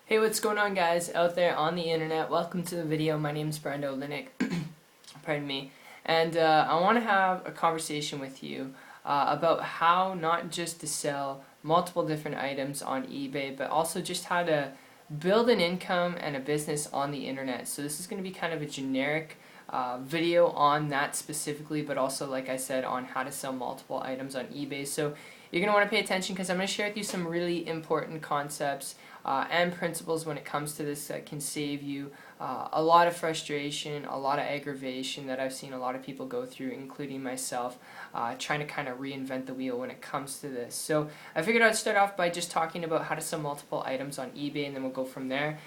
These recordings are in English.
Hey, what's going on, guys out there on the internet? Welcome to the video. My name is Brendo Linick. Pardon me. And I want to have a conversation with you about how not just to sell multiple different items on eBay, but also just how to build an income and a business on the internet. So this is going to be kind of a generic video on that specifically, but also, like I said, on how to sell multiple items on eBay. So you're going to want to pay attention because I'm going to share with you some really important concepts and principles when it comes to this that can save you a lot of frustration, a lot of aggravation that I've seen a lot of people go through, including myself, trying to kind of reinvent the wheel when it comes to this. So I figured I'd start off by just talking about how to sell multiple items on eBay, and then we'll go from there.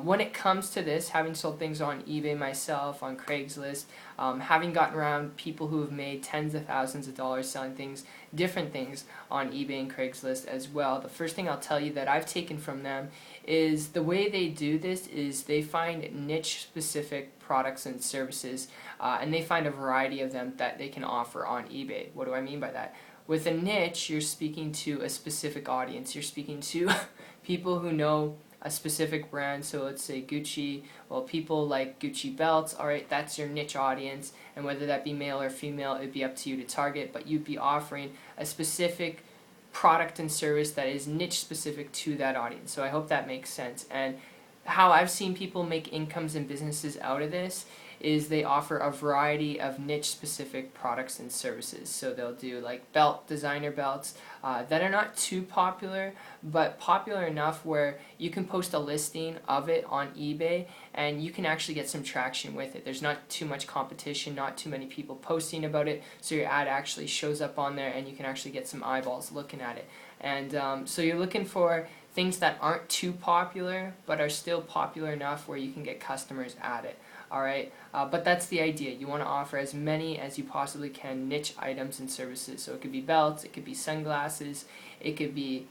When it comes to this, having sold things on eBay myself, on Craigslist, having gotten around people who have made tens of thousands of dollars selling things, different things on eBay and Craigslist as well, the first thing I'll tell you that I've taken from them is the way they do this is they find niche specific products and services, and they find a variety of them that they can offer on eBay. What do I mean by that? With a niche, you're speaking to a specific audience. You're speaking to people who know a specific brand. So let's say Gucci. Well, people like Gucci belts. Alright, that's your niche audience, and whether that be male or female, it'd be up to you to target, but you'd be offering a specific product and service that is niche specific to that audience. So I hope that makes sense. And how I've seen people make incomes and businesses out of this is they offer a variety of niche specific products and services. So they'll do like designer belts that are not too popular, but popular enough where you can post a listing of it on eBay and you can actually get some traction with it. There's not too much competition, not too many people posting about it, so your ad actually shows up on there and you can actually get some eyeballs looking at it. And so you're looking for things that aren't too popular but are still popular enough where you can get customers at it. Alright, but that's the idea. You want to offer as many as you possibly can niche items and services. So it could be belts, it could be sunglasses, it could be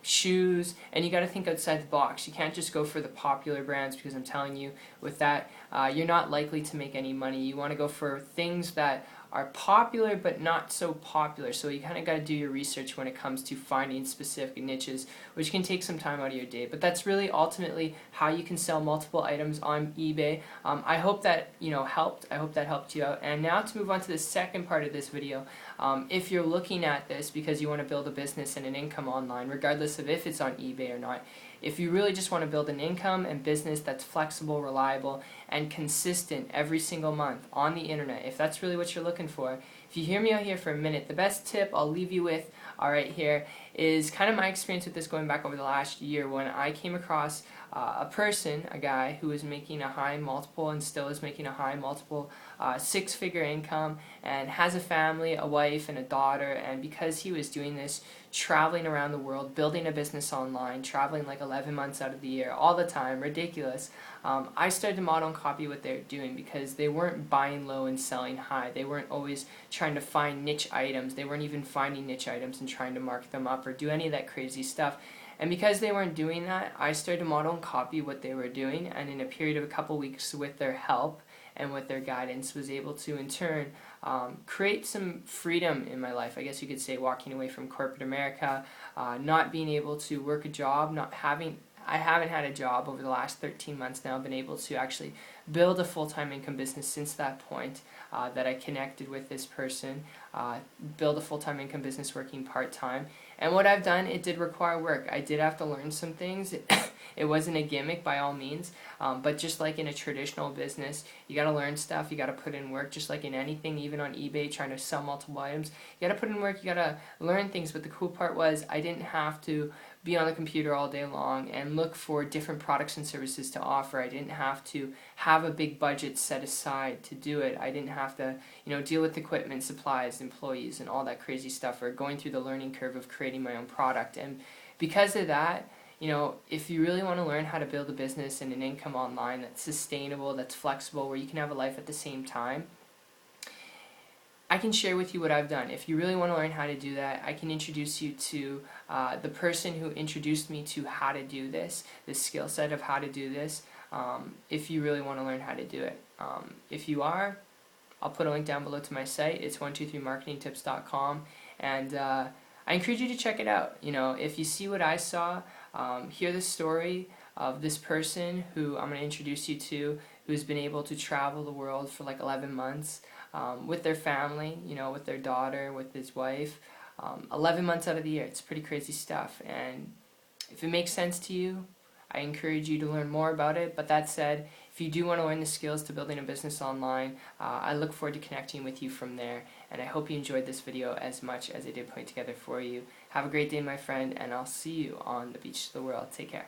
shoes, and you got to think outside the box. You can't just go for the popular brands, because I'm telling you, with that, you're not likely to make any money. You want to go for things that are popular but not so popular. So you kind of got to do your research when it comes to finding specific niches, which can take some time out of your day. But that's really ultimately how you can sell multiple items on eBay. I hope that helped. I hope that helped you out. And now to move on to the second part of this video. If you're looking at this because you want to build a business and an income online, regardless of if it's on eBay or not, if you really just want to build an income and business that's flexible, reliable, and consistent every single month on the internet, if that's really what you're looking for, if you hear me out here for a minute, the best tip I'll leave you with, alright, here, is kind of my experience with this going back over the last year when I came across a guy who was making a high multiple and still is making a high multiple six-figure income and has a family, a wife, and a daughter. And because he was doing this, traveling around the world, building a business online, traveling like 11 months out of the year, all the time, ridiculous, I started to model and copy what they were doing because they weren't buying low and selling high. They weren't always trying to find niche items. They weren't even finding niche items and trying to mark them up or do any of that crazy stuff. And because they weren't doing that, I started to model and copy what they were doing, and in a period of a couple weeks with their help and with their guidance was able to in turn create some freedom in my life. I guess you could say walking away from corporate America, not being able to work a job, I haven't had a job over the last 13 months now. I've been able to actually build a full-time income business since that point that I connected with this person, build a full-time income business working part-time. And what I've done, it did require work. I did have to learn some things. It wasn't a gimmick by all means, but just like in a traditional business, you got to learn stuff, you got to put in work, just like in anything, even on eBay, trying to sell multiple items. You got to put in work, you got to learn things, but the cool part was I didn't have to be on the computer all day long and look for different products and services to offer. I didn't have to have a big budget set aside to do it. I didn't have to, deal with equipment, supplies, employees, and all that crazy stuff, or going through the learning curve of creating my own product. And because of that, if you really want to learn how to build a business and an income online that's sustainable, that's flexible, where you can have a life at the same time, I can share with you what I've done. If you really want to learn how to do that, I can introduce you to the person who introduced me to how to do this skill set of how to do this, if you really want to learn how to do it. If you are, I'll put a link down below to my site. It's 123marketingtips.com, and I encourage you to check it out. If you see what I saw, hear the story of this person who I'm going to introduce you to, who's been able to travel the world for like 11 months with their family, you know, with their daughter, with his wife, 11 months out of the year. It's pretty crazy stuff, and if it makes sense to you, I encourage you to learn more about it. But that said, if you do want to learn the skills to building a business online, I look forward to connecting with you from there, and I hope you enjoyed this video as much as I did putting it together for you. Have a great day, my friend, and I'll see you on the beach of the world. Take care.